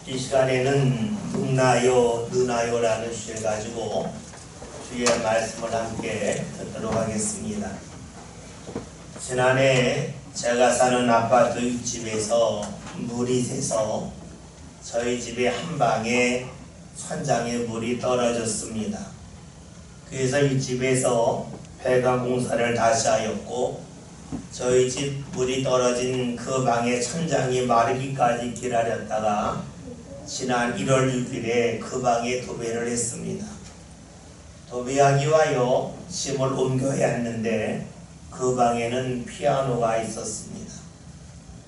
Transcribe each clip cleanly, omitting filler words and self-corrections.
이 시간에는 눕나요 느나요라는 주제를 가지고 주의 말씀을 함께 듣도록 하겠습니다. 지난해 제가 사는 아파트 윗집에서 물이 새서 저희 집의 한 방에 천장에 물이 떨어졌습니다. 그래서 이 집에서 배관 공사를 다시 하였고 저희 집 물이 떨어진 그 방의 천장이 마르기까지 기다렸다가 지난 1월 6일에 그 방에 도배를 했습니다. 도배하기 위하여 짐을 옮겨야 했는데 그 방에는 피아노가 있었습니다.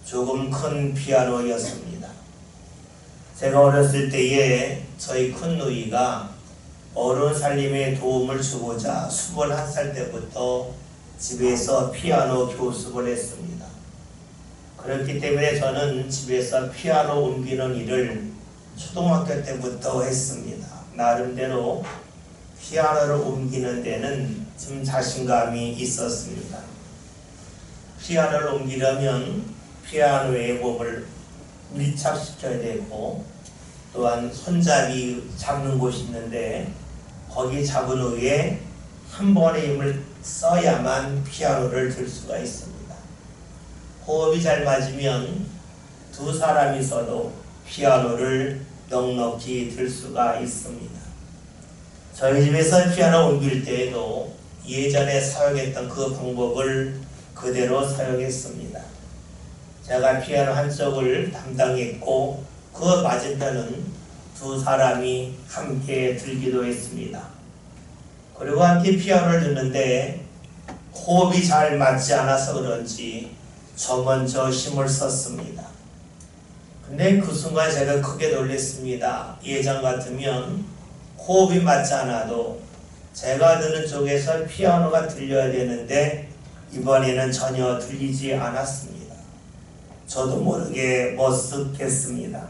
조금 큰 피아노였습니다. 제가 어렸을 때에 저희 큰 누이가 어른 살림에 도움을 주고자 21살 때부터 집에서 피아노 교습을 했습니다. 그렇기 때문에 저는 집에서 피아노 옮기는 일을 초등학교 때부터 했습니다. 나름대로 피아노를 옮기는 데는 좀 자신감이 있었습니다. 피아노를 옮기려면 피아노에 몸을 밀착시켜야 되고 또한 손잡이 잡는 곳이 있는데 거기 잡은 후에 한 번의 힘을 써야만 피아노를 들 수가 있습니다. 호흡이 잘 맞으면 두 사람이 서도 피아노를 넉넉히 들 수가 있습니다. 저희 집에서 피아노 옮길 때에도 예전에 사용했던 그 방법을 그대로 사용했습니다. 제가 피아노 한쪽을 담당했고 그 맞은편은 두 사람이 함께 들기도 했습니다. 그리고 함께 피아노를 듣는데 호흡이 잘 맞지 않아서 그런지 저 먼저 힘을 썼습니다. 근데 그 순간 제가 크게 놀랐습니다. 예전 같으면 호흡이 맞지 않아도 제가 듣는 쪽에서 피아노가 들려야 되는데 이번에는 전혀 들리지 않았습니다. 저도 모르게 머쓱했습니다.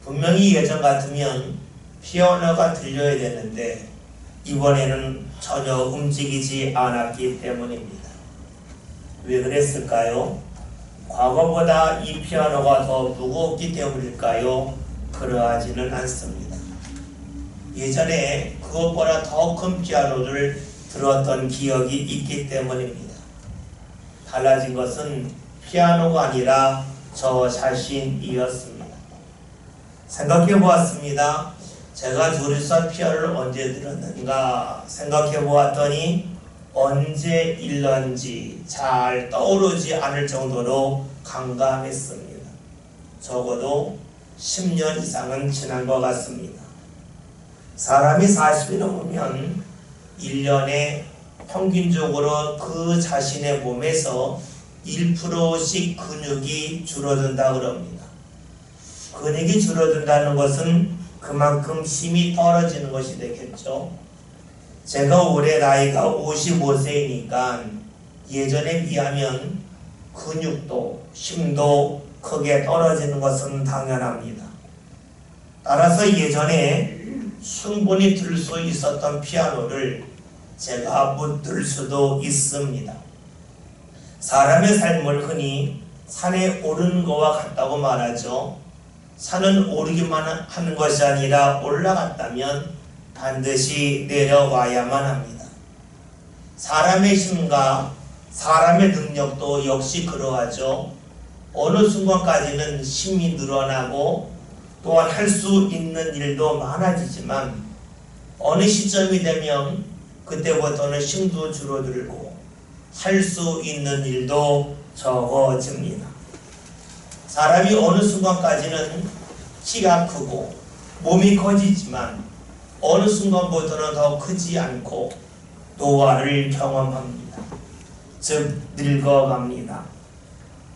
분명히 예전 같으면 피아노가 들려야 되는데 이번에는 전혀 움직이지 않았기 때문입니다. 왜 그랬을까요? 과거보다 이 피아노가 더 무겁기 때문일까요? 그러하지는 않습니다. 예전에 그것보다 더 큰 피아노를 들었던 기억이 있기 때문입니다. 달라진 것은 피아노가 아니라 저 자신이었습니다. 생각해 보았습니다. 제가 둘이서 피아노를 언제 들었는가 생각해 보았더니 언제 일렀는지 잘 떠오르지 않을 정도로 감감했습니다. 적어도 10년 이상은 지난 것 같습니다. 사람이 40이 넘으면 1년에 평균적으로 그 자신의 몸에서 1%씩 근육이 줄어든다 그럽니다. 근육이 줄어든다는 것은 그만큼 힘이 떨어지는 것이 되겠죠. 제가 올해 나이가 55세이니까 예전에 비하면 근육도 힘도 크게 떨어지는 것은 당연합니다. 따라서 예전에 충분히 들 수 있었던 피아노를 제가 못 들 수도 있습니다. 사람의 삶을 흔히 산에 오르는 것과 같다고 말하죠. 산은 오르기만 하는 것이 아니라 올라갔다면 반드시 내려와야만 합니다. 사람의 힘과 사람의 능력도 역시 그러하죠. 어느 순간까지는 힘이 늘어나고 또한 할 수 있는 일도 많아지지만 어느 시점이 되면 그때부터는 힘도 줄어들고 할 수 있는 일도 적어집니다. 사람이 어느 순간까지는 키가 크고 몸이 커지지만 어느 순간부터는 더 크지 않고 노화를 경험합니다. 즉 늙어갑니다.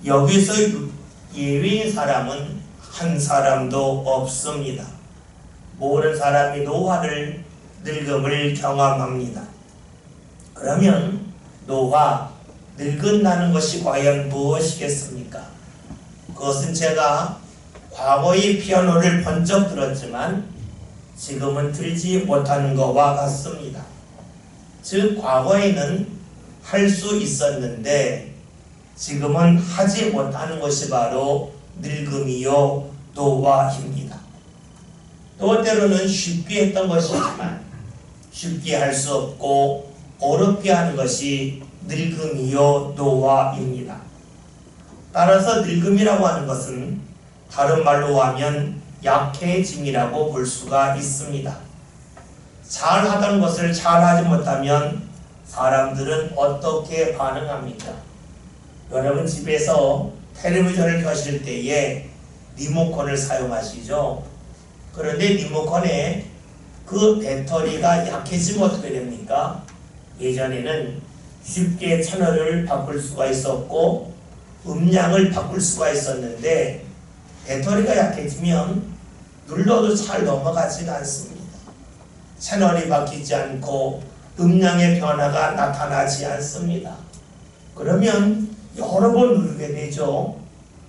여기서 예외인 사람은 한 사람도 없습니다. 모든 사람이 노화를 늙음을 경험합니다. 그러면 노화, 늙은다는 것이 과연 무엇이겠습니까? 그것은 제가 과거의 피아노를 번쩍 들었지만 지금은 들지 못하는 것과 같습니다. 즉 과거에는 할 수 있었는데 지금은 하지 못하는 것이 바로 늙음이요 노화입니다. 또 때로는 쉽게 했던 것이지만 쉽게 할 수 없고 어렵게 하는 것이 늙음이요 노화입니다. 따라서 늙음이라고 하는 것은 다른 말로 하면 약해짐이라고 볼 수가 있습니다. 잘하던 것을 잘하지 못하면 사람들은 어떻게 반응합니까? 여러분 집에서 텔레비전을 켜실 때에 리모컨을 사용하시죠. 그런데 리모컨에 그 배터리가 약해지면 어떻게 됩니까? 예전에는 쉽게 채널을 바꿀 수가 있었고 음량을 바꿀 수가 있었는데 배터리가 약해지면 눌러도 잘 넘어가지가 않습니다. 채널이 바뀌지 않고 음량의 변화가 나타나지 않습니다. 그러면 여러 번 누르게 되죠.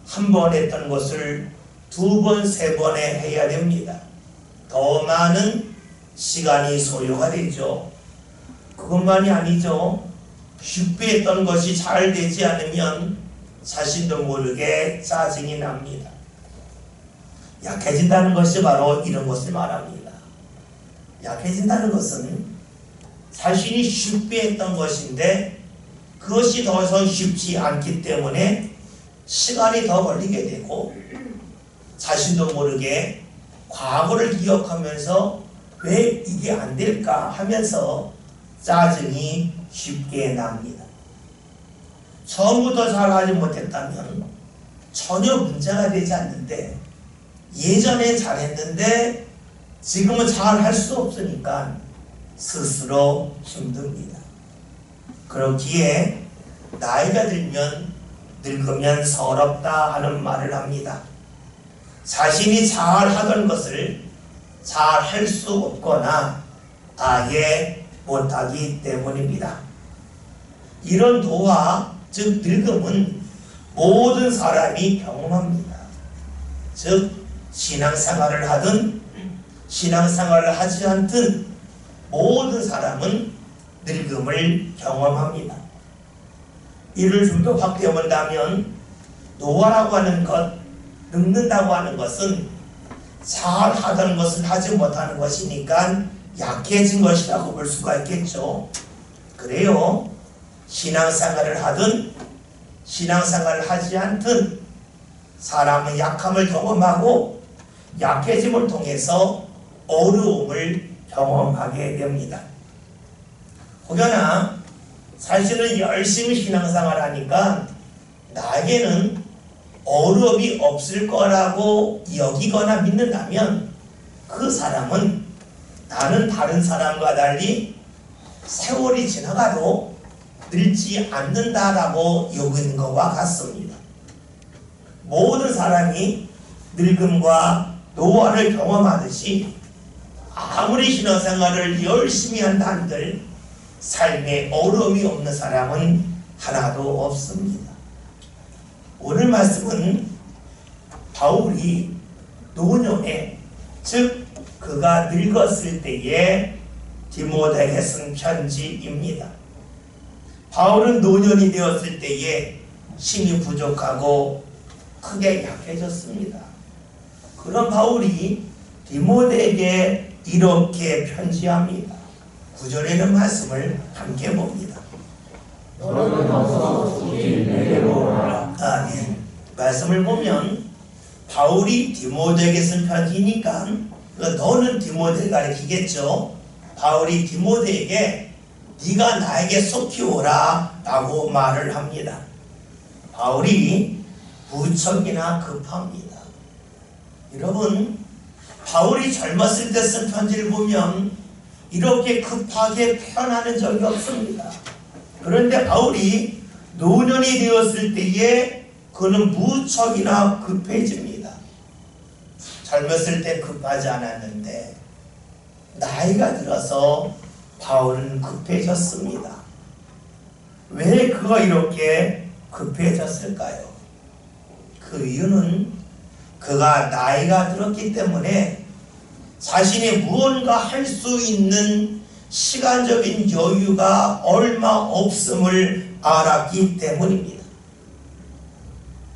한 번 했던 것을 두 번, 세 번에 해야 됩니다. 더 많은 시간이 소요가 되죠. 그것만이 아니죠. 쉽게 했던 것이 잘 되지 않으면 자신도 모르게 짜증이 납니다. 약해진다는 것이 바로 이런 것을 말합니다. 약해진다는 것은 자신이 쉽게 했던 것인데 그것이 더 이상 쉽지 않기 때문에 시간이 더 걸리게 되고 자신도 모르게 과거를 기억하면서 왜 이게 안 될까 하면서 짜증이 쉽게 납니다. 처음부터 잘하지 못했다면 전혀 문제가 되지 않는데 예전에 잘했는데 지금은 잘할 수 없으니까 스스로 힘듭니다. 그렇기에 나이가 들면 늙으면 서럽다 하는 말을 합니다. 자신이 잘하던 것을 잘할 수 없거나 아예 못하기 때문입니다. 이런 노화, 즉 늙음은 모든 사람이 경험합니다. 즉 신앙생활을 하든 신앙생활을 하지 않든 모든 사람은 늙음을 경험합니다. 이를 좀 더 확대해 본다면 노화라고 하는 것, 늙는다고 하는 것은 잘하던 것을 하지 못하는 것이니까 약해진 것이라고 볼 수가 있겠죠. 그래요. 신앙생활을 하든 신앙생활을 하지 않든 사람은 약함을 경험하고 약해짐을 통해서 어려움을 경험하게 됩니다. 혹여나 사실은 열심히 신앙생활을 하니까 나에게는 어려움이 없을 거라고 여기거나 믿는다면 그 사람은 나는 다른 사람과 달리 세월이 지나가도 늙지 않는다라고 여기는 것과 같습니다. 모든 사람이 늙음과 노화를 경험하듯이 아무리 신앙생활을 열심히 한다 한들 삶에 어려움이 없는 사람은 하나도 없습니다. 오늘 말씀은 바울이 노년에, 즉 그가 늙었을 때에 디모데에게 쓴 편지입니다. 바울은 노년이 되었을 때에 힘이 부족하고 크게 약해졌습니다. 그런 바울이 디모데에게 이렇게 편지합니다. 9절에 있는 말씀을 함께 봅니다. 너는 어서 우리 내게로 오라. 네. 말씀을 보면 바울이 디모데에게 쓴 편지니까 너는 디모데를 가리키겠죠. 바울이 디모데에게 네가 나에게 속히 오라 라고 말을 합니다. 바울이 무척이나 급합니다. 여러분, 바울이 젊었을 때 쓴 편지를 보면 이렇게 급하게 표현하는 적이 없습니다. 그런데 바울이 노년이 되었을 때에 그는 무척이나 급해집니다. 젊었을 때 급하지 않았는데 나이가 들어서 바울은 급해졌습니다. 왜 그가 이렇게 급해졌을까요? 그 이유는 그가 나이가 들었기 때문에 자신이 무언가 할 수 있는 시간적인 여유가 얼마 없음을 알았기 때문입니다.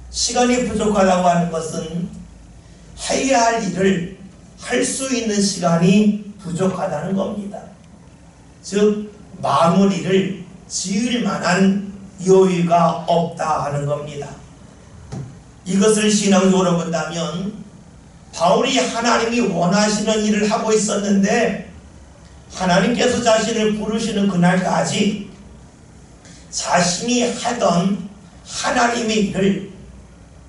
시간이 부족하다고 하는 것은 해야 할 일을 할 수 있는 시간이 부족하다는 겁니다. 즉 마무리를 지을 만한 여유가 없다 하는 겁니다. 이것을 신앙적으로 본다면 바울이 하나님이 원하시는 일을 하고 있었는데 하나님께서 자신을 부르시는 그날까지 자신이 하던 하나님의 일을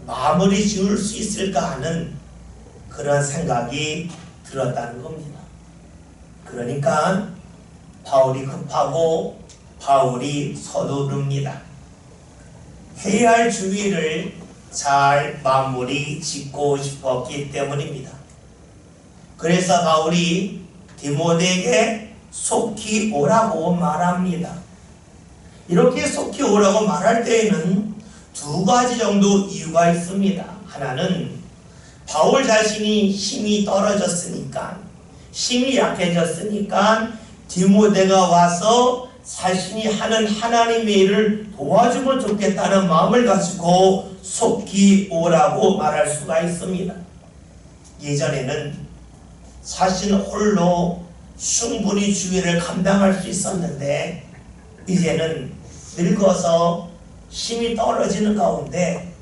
마무리 지을 수 있을까 하는 그런 생각이 들었다는 겁니다. 그러니까 바울이 급하고 바울이 서두릅니다. 해야 할 주의를 잘 마무리 짓고 싶었기 때문입니다. 그래서 바울이 디모데에게 속히 오라고 말합니다. 이렇게 속히 오라고 말할 때에는 두 가지 정도 이유가 있습니다. 하나는 바울 자신이 힘이 떨어졌으니까, 힘이 약해졌으니까 디모데가 와서 자신이 하는 하나님의 일을 도와주면 좋겠다는 마음을 가지고 속히 오라고 말할 수가 있습니다. 예전에는 자신 홀로 충분히 주의를 감당할 수 있었는데 이제는 늙어서 힘이 떨어지는 가운데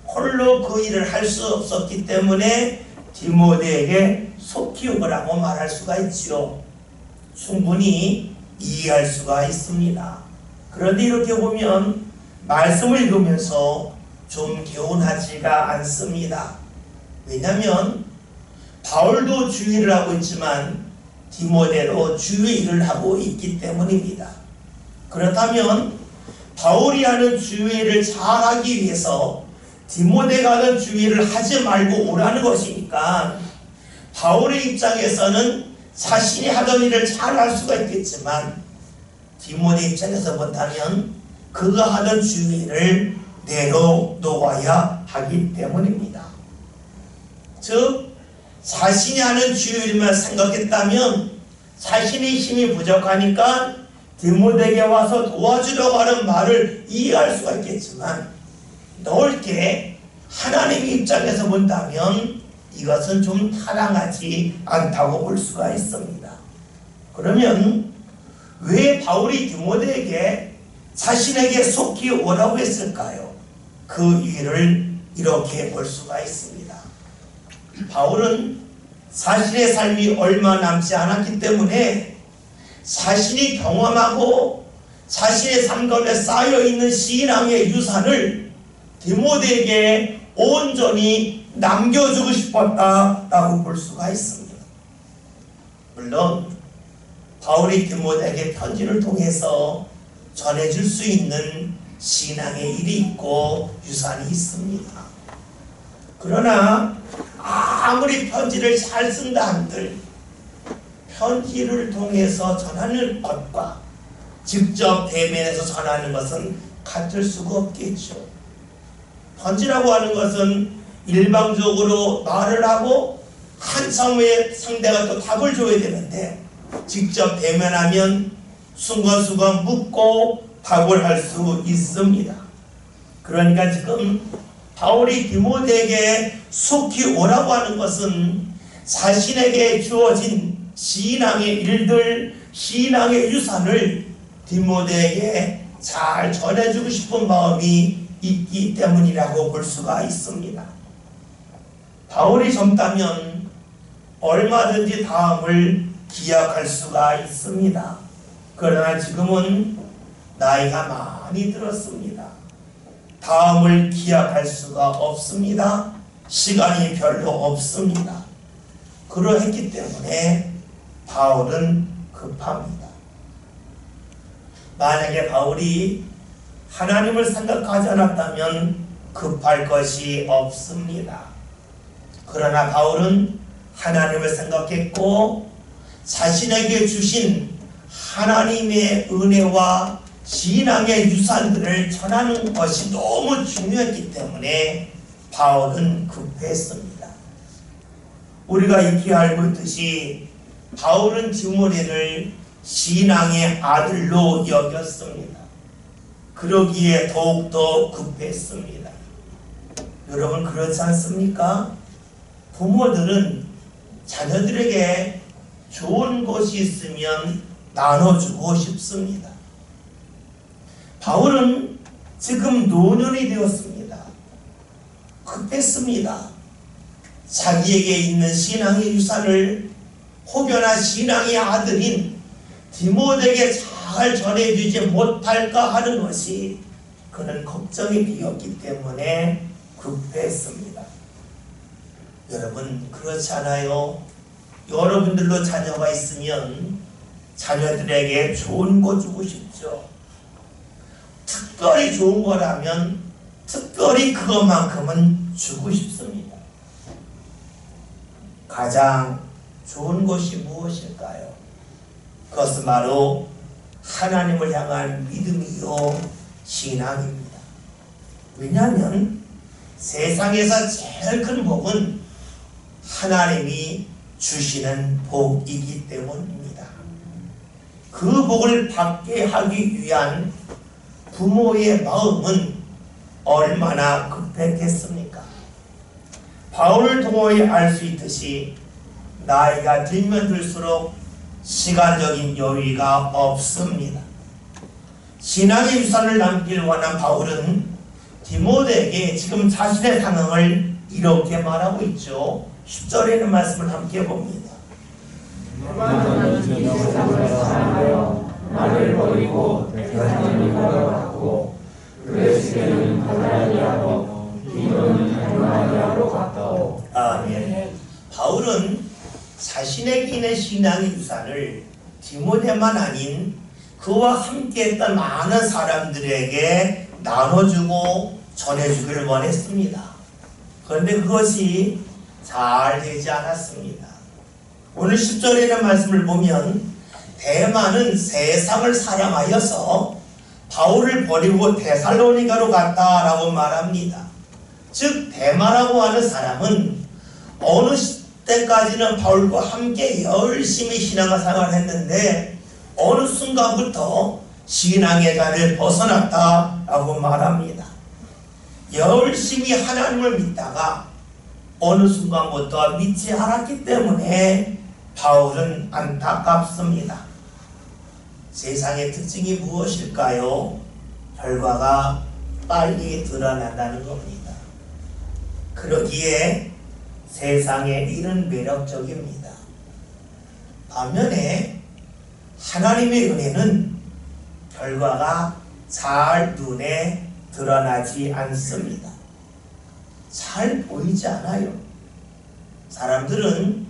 홀로 그 일을 할 수 없었기 때문에 디모데에게 속히 오라고 말할 수가 있지요. 충분히 이해할 수가 있습니다. 그런데 이렇게 보면 말씀을 읽으면서 좀 개운하지가 않습니다. 왜냐하면 바울도 주의를 하고 있지만 디모데도 주의 일을 하고 있기 때문입니다. 그렇다면 바울이 하는 주의를 잘하기 위해서 디모데가 하는 주의를 하지 말고 오라는 것이니까 바울의 입장에서는 자신이 하던 일을 잘 할 수가 있겠지만 디모데 입장에서 본다면 그가 하던 주의를 내려놓아야 하기 때문입니다. 즉 자신이 하는 주의일만 생각했다면 자신의 힘이 부족하니까 디모데에게 와서 도와주려고 하는 말을 이해할 수가 있겠지만 넓게 하나님의 입장에서 본다면 이것은 좀 타당하지 않다고 볼 수가 있습니다. 그러면 왜 바울이 디모데에게 자신에게 속히 오라고 했을까요? 그 이유를 이렇게 볼 수가 있습니다. 바울은 자신의 삶이 얼마 남지 않았기 때문에 자신이 경험하고 자신의 삶 가운데 쌓여있는 신앙의 유산을 디모데에게 온전히 남겨주고 싶었다라고 볼 수가 있습니다. 물론 바울이 디모데에게 편지를 통해서 전해줄 수 있는 신앙의 일이 있고 유산이 있습니다. 그러나 아무리 편지를 잘 쓴다 한들 편지를 통해서 전하는 것과 직접 대면해서 전하는 것은 같을 수가 없겠죠. 편지라고 하는 것은 일방적으로 말을 하고 한참 후에 상대가 또 답을 줘야 되는데 직접 대면하면 순간순간 묻고 답을 할 수 있습니다. 그러니까 지금 바울이 디모데에게 속히 오라고 하는 것은 자신에게 주어진 신앙의 일들, 신앙의 유산을 디모데에게 잘 전해주고 싶은 마음이 있기 때문이라고 볼 수가 있습니다. 바울이 젊다면 얼마든지 다음을 기약할 수가 있습니다. 그러나 지금은 나이가 많이 들었습니다. 다음을 기약할 수가 없습니다. 시간이 별로 없습니다. 그러했기 때문에 바울은 급합니다. 만약에 바울이 하나님을 생각하지 않았다면 급할 것이 없습니다. 그러나 바울은 하나님을 생각했고 자신에게 주신 하나님의 은혜와 신앙의 유산들을 전하는 것이 너무 중요했기 때문에 바울은 급했습니다. 우리가 익히 알고 있듯이 바울은 디모데를 신앙의 아들로 여겼습니다. 그러기에 더욱더 급했습니다. 여러분 그렇지 않습니까? 부모들은 자녀들에게 좋은 것이 있으면 나눠주고 싶습니다. 바울은 지금 노년이 되었습니다. 급했습니다. 자기에게 있는 신앙의 유산을 혹여나 신앙의 아들인 디모데에게 잘 전해주지 못할까 하는 것이 그는 걱정이 되었기 때문에 급했습니다. 여러분 그렇지 않아요? 여러분들도 자녀가 있으면 자녀들에게 좋은 거 주고 싶죠. 특별히 좋은 거라면 특별히 그것만큼은 주고 싶습니다. 가장 좋은 것이 무엇일까요? 그것은 바로 하나님을 향한 믿음이요 신앙입니다. 왜냐하면 세상에서 제일 큰 복은 하나님이 주시는 복이기 때문입니다. 그 복을 받게 하기 위한 부모의 마음은 얼마나 급했겠습니까? 바울을 통해 알 수 있듯이 나이가 들면 들수록 시간적인 여유가 없습니다. 신앙의 유산을 남길 원한 바울은 디모데에게 지금 자신의 상황을 이렇게 말하고 있죠. 10절에 있는 말씀을 함께 봅니다. 너는 이 세상을 사랑하여 나를 버리고 대사님이 걸어갔고 그의 시계는 하나니아로 기도는 하나니아로 갔다오. 아멘. 바울은 자신에게 있는 신앙의 유산을 디모데만 아닌 그와 함께했던 많은 사람들에게 나눠주고 전해주기를 원했습니다. 그런데 그것이 잘 되지 않았습니다. 오늘 10절에 있는 말씀을 보면 대마는 세상을 사랑하여서 바울을 버리고 데살로니가로 갔다라고 말합니다. 즉 대마라고 하는 사람은 어느 때까지는 바울과 함께 열심히 신앙생활을 했는데 어느 순간부터 신앙의 자리를 벗어났다라고 말합니다. 열심히 하나님을 믿다가 어느 순간부터 믿지 않았기 때문에 바울은 안타깝습니다. 세상의 특징이 무엇일까요? 결과가 빨리 드러난다는 겁니다. 그러기에 세상의 일은 매력적입니다. 반면에 하나님의 은혜는 결과가 잘 눈에 드러나지 않습니다. 잘 보이지 않아요. 사람들은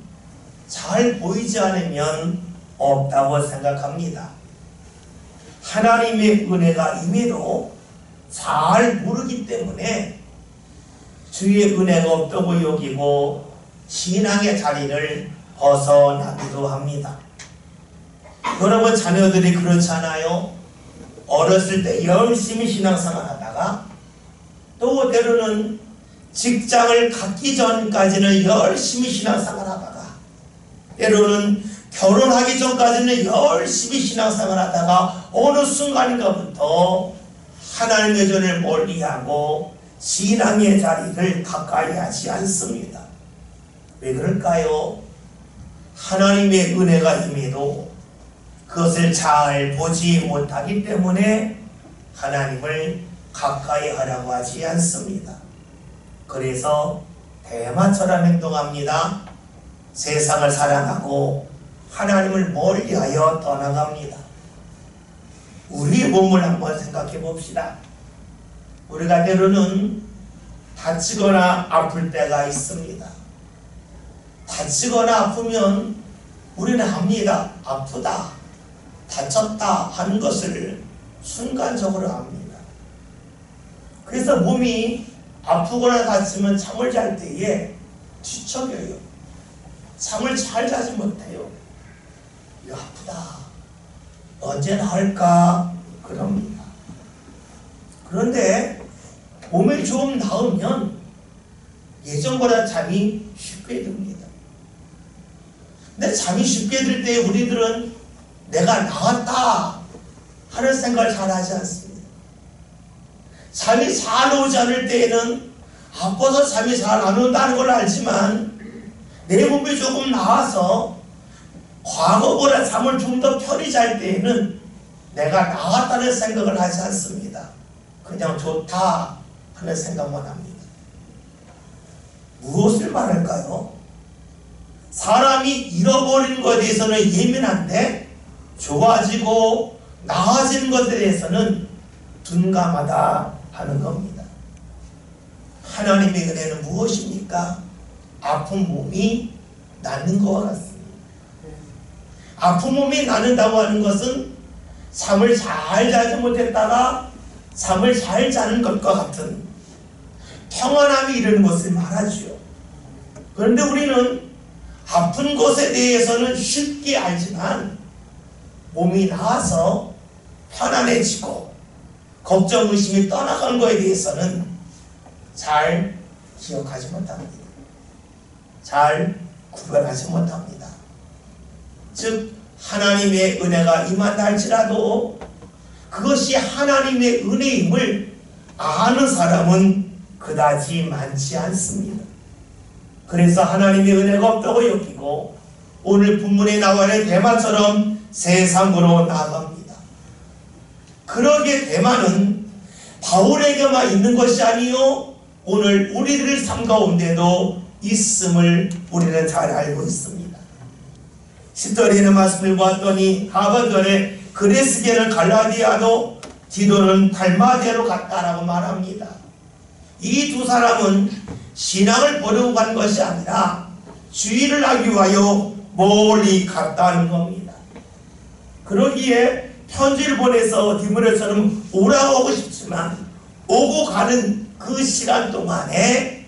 잘 보이지 않으면 없다고 생각합니다. 하나님의 은혜가 임해도 잘 모르기 때문에 주의 은혜가 없다고 여기고 신앙의 자리를 벗어나기도 합니다. 여러분 자녀들이 그렇지 않아요? 어렸을 때 열심히 신앙생활 하다가 또 때로는 직장을 갖기 전까지는 열심히 신앙생활 하다가 때로는 결혼하기 전까지는 열심히 신앙생활 하다가 어느 순간인가부터 하나님의 전을 멀리하고 신앙의 자리를 가까이 하지 않습니다. 왜 그럴까요? 하나님의 은혜가 임해도 그것을 잘 보지 못하기 때문에 하나님을 가까이 하려고 하지 않습니다. 그래서 대마처럼 행동합니다. 세상을 사랑하고 하나님을 멀리하여 떠나갑니다. 우리의 몸을 한번 생각해 봅시다. 우리가 때로는 다치거나 아플 때가 있습니다. 다치거나 아프면 우리는 합니다. 아프다, 다쳤다 하는 것을 순간적으로 합니다. 그래서 몸이 아프거나 다치면 잠을 잘 때에 뒤척여요. 잠을 잘 자지 못해요. 이거 아프다, 언제 나을까 그럽니다. 그런데 몸이 좀 나으면 예전보다 잠이 쉽게 듭니다. 근데 잠이 쉽게 들 때 우리들은 내가 나았다 하는 생각을 잘 하지 않습니다. 잠이 잘 오지 않을 때에는 아파서 잠이 잘 안 온다는 걸 알지만 내 몸이 조금 나아서 과거보다 잠을 좀 더 편히 잘 때에는 내가 나았다는 생각을 하지 않습니다. 그냥 좋다 하는 생각만 합니다. 무엇을 말할까요? 사람이 잃어버리는 것에 대해서는 예민한데 좋아지고 나아지는 것에 대해서는 둔감하다 하는 겁니다. 하나님의 은혜는 무엇입니까? 아픈 몸이 낫는 것과 같습니다. 아픈 몸이 낫는다고 하는 것은 잠을 잘 자지 못했다가 잠을 잘 자는 것과 같은 평안함이 이르는 것을 말하지요. 그런데 우리는 아픈 것에 대해서는 쉽게 알지만 몸이 나아서 편안해지고 걱정, 의심이 떠나간 것에 대해서는 잘 기억하지 못합니다. 잘 구별하지 못합니다. 즉 하나님의 은혜가 임한다 할지라도 그것이 하나님의 은혜임을 아는 사람은 그다지 많지 않습니다. 그래서 하나님의 은혜가 없다고 여기고 오늘 본문에 나와 있는 데마처럼 세상으로 나아갑니다. 그러기에 데마는 바울에게만 있는 것이 아니요 오늘 우리들의 삶 가운데도 있음을 우리는 잘 알고 있습니다. 10절에 있는 말씀을 보았더니 하반절에 그레스게는 갈라디아로 디도는 달마디아로 갔다라고 말합니다. 이 두 사람은 신앙을 버리고 간 것이 아니라 주의를 하기 위하여 멀리 갔다는 겁니다. 그러기에 편지를 보내서 디모데처럼 오라고 하고 싶지만 오고 가는 그 시간 동안에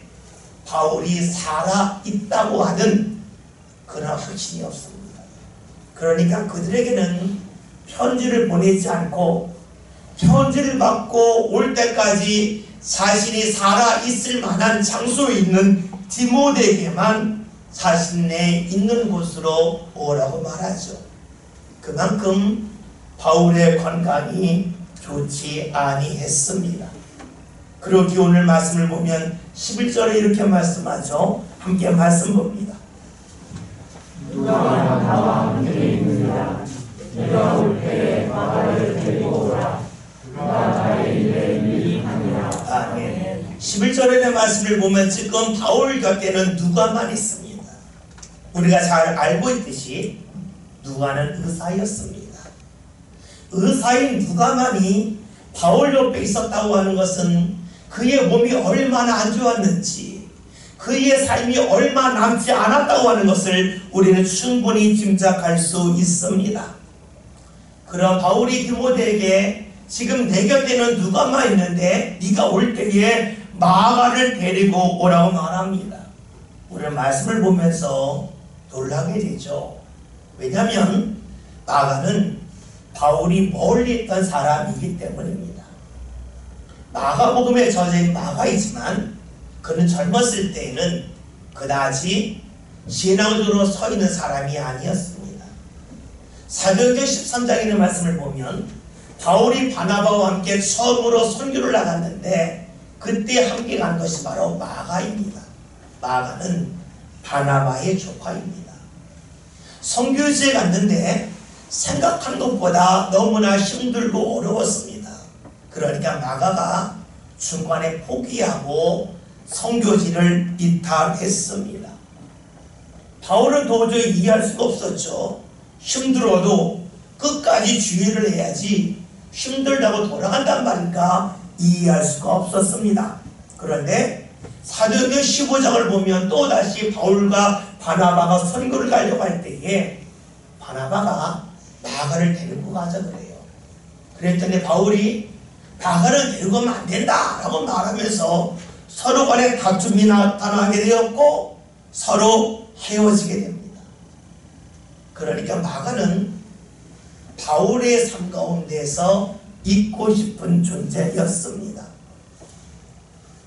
바울이 살아 있다고 하는 그런 확신이 없습니다. 그러니까 그들에게는 편지를 보내지 않고 편지를 받고 올 때까지 자신이 살아 있을 만한 장소에 있는 디모데에게만 자신의 있는 곳으로 오라고 말하죠. 그만큼 바울의 건강이 좋지 아니했습니다. 그러기 오늘 말씀을 보면 11절에 이렇게 말씀하죠. 함께 말씀 봅니다. 누가 나와 함께 있느냐 내가 올 때에 마가를 데리고 오라 그가 나의 일에 유익하니라. 아멘. 11절의 말씀을 보면 지금 바울 곁에는 누가만 있습니다. 우리가 잘 알고 있듯이 누가는 의사였습니다. 의사인 누가만이 바울 옆에 있었다고 하는 것은 그의 몸이 얼마나 안 좋았는지 그의 삶이 얼마 남지 않았다고 하는 것을 우리는 충분히 짐작할 수 있습니다. 그럼 바울이 디모데에게 지금 내 곁에는 누가만 있는데 네가 올 때에 마가를 데리고 오라고 말합니다. 우리는 말씀을 보면서 놀라게 되죠. 왜냐하면 마가는 바울이 멀리 있던 사람이기 때문입니다. 마가복음의 저자인 마가이지만 그는 젊었을 때에는 그다지 신앙적으로 서 있는 사람이 아니었습니다. 사도행전 13장에 있는 말씀을 보면 바울이 바나바와 함께 처음으로 선교를 나갔는데 그때 함께 간 것이 바로 마가입니다. 마가는 바나바의 조카입니다. 선교지에 갔는데 생각한 것보다 너무나 힘들고 어려웠습니다. 그러니까 마가가 중간에 포기하고 선교지를 이탈했습니다. 바울은 도저히 이해할 수가 없었죠. 힘들어도 끝까지 주의를 해야지 힘들다고 돌아간단 말인가 이해할 수가 없었습니다. 그런데 사도행전 15장을 보면 또다시 바울과 바나바가 선교를 가려고 할 때에 바나바가 마가를 데리고 가자 그래요. 그랬더니 바울이 마가를 데리고 가면 안 된다 라고 말하면서 서로 간에 다툼이 나타나게 되었고 서로 헤어지게 됩니다. 그러니까 마가는 바울의 삶 가운데서 있고 싶은 존재였습니다.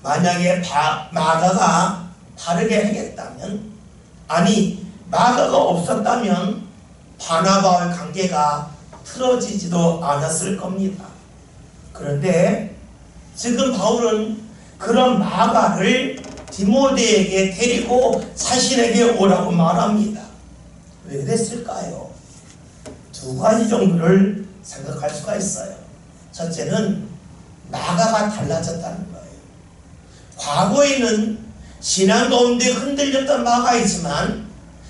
만약에 마가가 다르게 하겠다면, 아니 마가가 없었다면 바나바와의 관계가 틀어지지도 않았을 겁니다. 그런데 지금 바울은 그런 마가를 디모데에게 데리고 자신에게 오라고 말합니다. 왜 그랬을까요? 두 가지 정도를 생각할 수가 있어요. 첫째는 마가가 달라졌다는 거예요. 과거에는 신앙 가운데 흔들렸던 마가이지만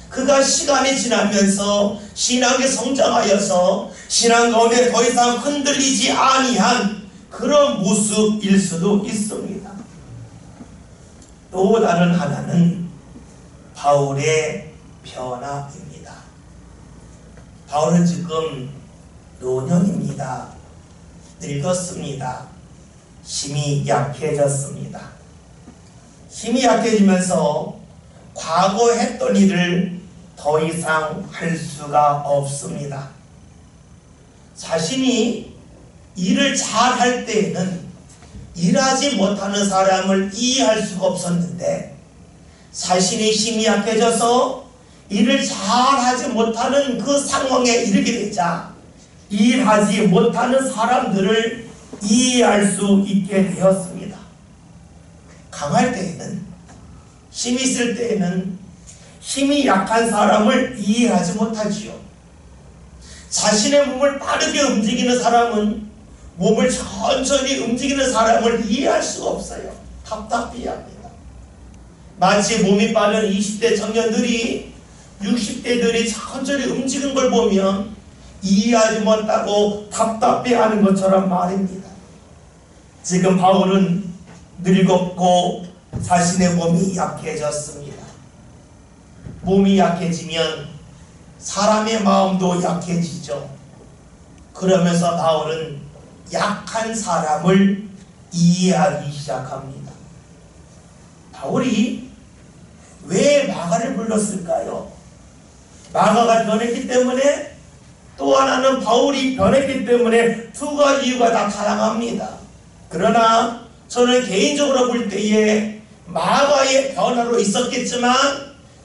그가 시간이 지나면서 신앙에 성장하여서 신앙 가운데 더 이상 흔들리지 아니한 그런 모습일 수도 있습니다. 또 다른 하나는 바울의 변화입니다. 바울은 지금 노년입니다. 늙었습니다. 힘이 약해졌습니다. 힘이 약해지면서 과거 했던 일을 더 이상 할 수가 없습니다. 자신이 일을 잘 할 때에는 일하지 못하는 사람을 이해할 수가 없었는데 자신의 힘이 약해져서 일을 잘하지 못하는 그 상황에 이르게 되자 일하지 못하는 사람들을 이해할 수 있게 되었습니다. 강할 때에는, 힘이 있을 때에는 힘이 약한 사람을 이해하지 못하지요. 자신의 몸을 빠르게 움직이는 사람은 몸을 천천히 움직이는 사람을 이해할 수가 없어요. 답답해합니다. 마치 몸이 빠른 20대 청년들이 60대들이 천천히 움직이는 걸 보면 이해하지 못하고 답답해하는 것처럼 말입니다. 지금 바울은 늙었고 자신의 몸이 약해졌습니다. 몸이 약해지면 사람의 마음도 약해지죠. 그러면서 바울은 약한 사람을 이해하기 시작합니다. 바울이 왜 마가를 불렀을까요? 마가가 변했기 때문에, 또 하나는 바울이 변했기 때문에 두 가지 이유가 다 다양합니다. 그러나 저는 개인적으로 볼 때에 마가의 변화로 있었겠지만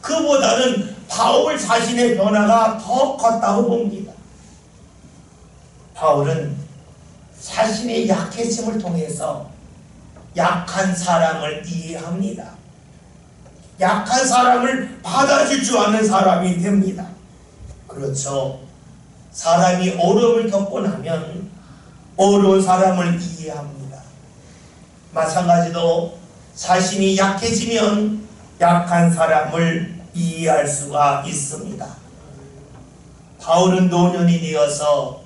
그보다는 바울 자신의 변화가 더 컸다고 봅니다. 바울은 자신의 약해짐을 통해서 약한 사람을 이해합니다. 약한 사람을 받아줄 줄 아는 사람이 됩니다. 그렇죠. 사람이 어려움을 겪고 나면 어려운 사람을 이해합니다. 마찬가지로 자신이 약해지면 약한 사람을 이해할 수가 있습니다. 바울은 노년이 되어서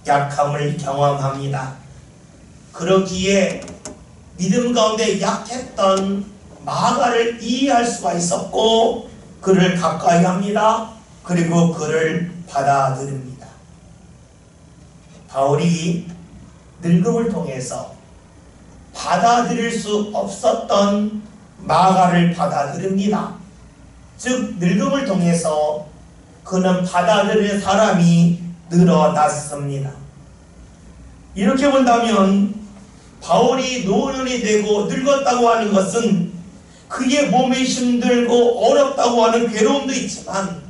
약함을 경험합니다. 그러기에 믿음 가운데 약했던 마가를 이해할 수가 있었고 그를 가까이 합니다. 그리고 그를 받아들입니다. 바울이 늙음을 통해서 받아들일 수 없었던 마가를 받아들입니다. 즉 늙음을 통해서 그는 받아들일 사람이 늘어났습니다. 이렇게 본다면 바울이 노년이 되고 늙었다고 하는 것은 그의 몸이 힘들고 어렵다고 하는 괴로움도 있지만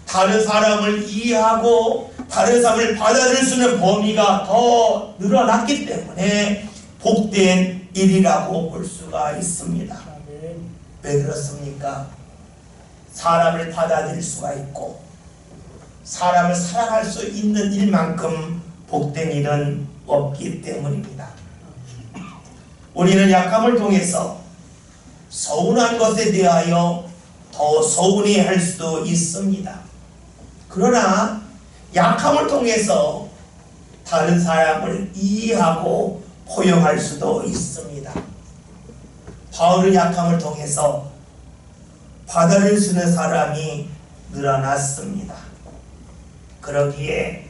다른 사람을 이해하고 다른 사람을 받아들일 수 있는 범위가 더 늘어났기 때문에 복된 일이라고 볼 수가 있습니다. 왜 그렇습니까? 사람을 받아들일 수가 있고 사람을 사랑할 수 있는 일만큼 복된 일은 없기 때문입니다. 우리는 약함을 통해서 서운한 것에 대하여 더 서운해할 수도 있습니다. 그러나 약함을 통해서 다른 사람을 이해하고 포용할 수도 있습니다. 바울은 약함을 통해서 받아들일 수 있는 사람이 늘어났습니다. 그러기에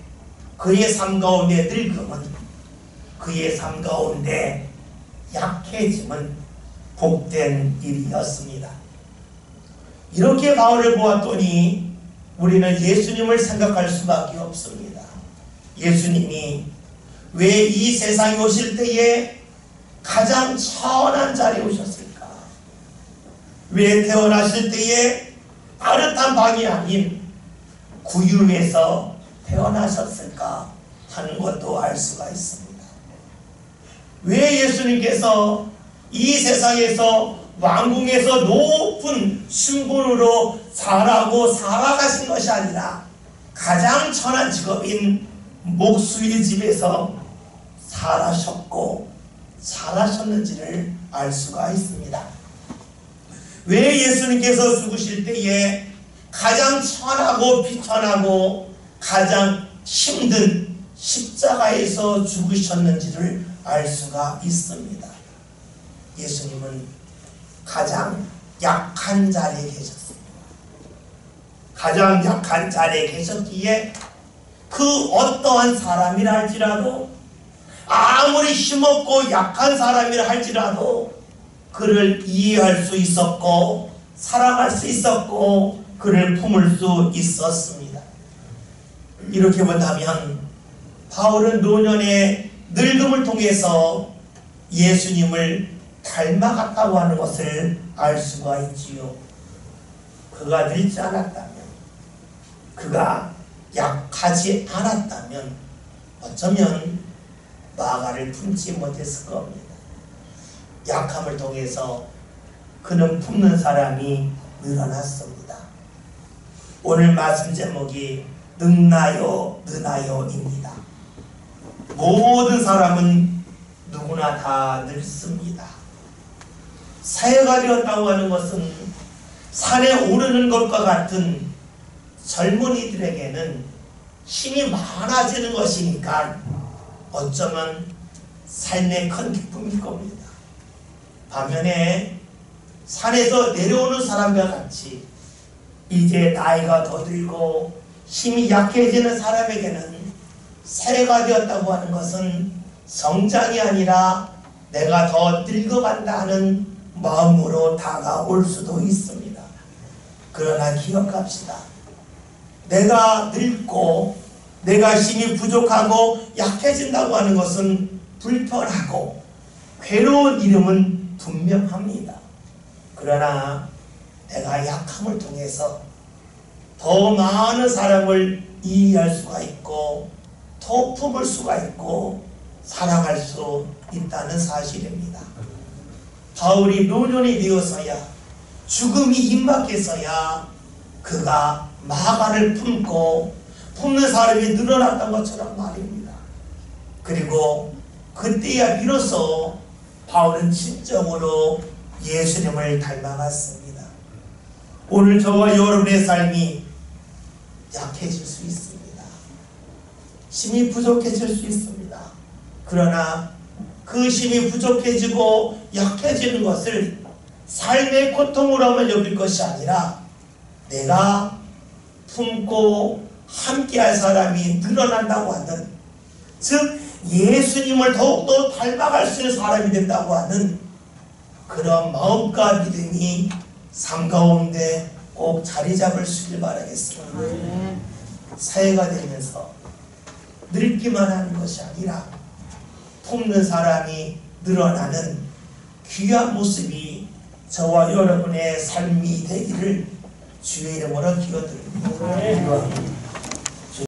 그의 삶 가운데 늙음은, 그의 삶 가운데 약해짐은 복된 일이었습니다. 이렇게 바울을 보았더니 우리는 예수님을 생각할 수밖에 없습니다. 예수님이 왜 이 세상에 오실 때에 가장 천한 자리에 오셨을까? 왜 태어나실 때에 따뜻한 방이 아닌 구유에서 태어나셨을까 하는 것도 알 수가 있습니다. 왜 예수님께서 이 세상에서 왕궁에서 높은 신분으로 살아가신 것이 아니라 가장 천한 직업인 목수의 집에서 살아셨는지를 알 수가 있습니다. 왜 예수님께서 죽으실 때에 가장 천하고 비천하고 가장 힘든 십자가에서 죽으셨는지를 알 수가 있습니다. 예수님은 가장 약한 자리에 계셨습니다. 가장 약한 자리에 계셨기에 그 어떠한 사람이라 할지라도, 아무리 힘없고 약한 사람이라 할지라도 그를 이해할 수 있었고 사랑할 수 있었고 그를 품을 수 있었습니다. 이렇게 본다면 바울은 노년의 늙음을 통해서 예수님을 닮아갔다고 하는 것을 알 수가 있지요. 그가 늙지 않았다면, 그가 약하지 않았다면 어쩌면 마가를 품지 못했을 겁니다. 약함을 통해서 그는 품는 사람이 늘어났습니다. 오늘 말씀 제목이 늙나요 느나요입니다. 모든 사람은 누구나 다 늙습니다. 사회가 되었다고 하는 것은 산에 오르는 것과 같은 젊은이들에게는 힘이 많아지는 것이니까 어쩌면 삶의 큰 기쁨일 겁니다. 반면에 산에서 내려오는 사람과 같이 이제 나이가 더 들고 힘이 약해지는 사람에게는 새해가 되었다고 하는 것은 성장이 아니라 내가 더 늙어간다 하는 마음으로 다가올 수도 있습니다. 그러나 기억합시다. 내가 늙고 내가 힘이 부족하고 약해진다고 하는 것은 불편하고 괴로운 이름은 분명합니다. 그러나 내가 약함을 통해서 더 많은 사람을 이해할 수가 있고 더 품을 수가 있고 사랑할 수 있다는 사실입니다. 바울이 노년이 되어서야, 죽음이 임박해서야 그가 마가를 품고 품는 사람이 늘어났던 것처럼 말입니다. 그리고 그때야 비로소 바울은 진정으로 예수님을 닮아갔습니다. 오늘 저와 여러분의 삶이 약해질 수 있습니다. 힘이 부족해질 수 있습니다. 그러나 그 힘이 부족해지고 약해지는 것을 삶의 고통으로만 여길 것이 아니라 내가 품고 함께할 사람이 늘어난다고 하는, 즉 예수님을 더욱더 닮아갈 수 있는 사람이 된다고 하는 그런 마음과 믿음이 삶 가운데 꼭 자리 잡을 수 있길 바라겠습니다. 사회가 되면서 늙기만 하는 것이 아니라 품는 사람이 늘어나는 귀한 모습이 저와 여러분의 삶이 되기를 주의 이름으로 기도드립니다.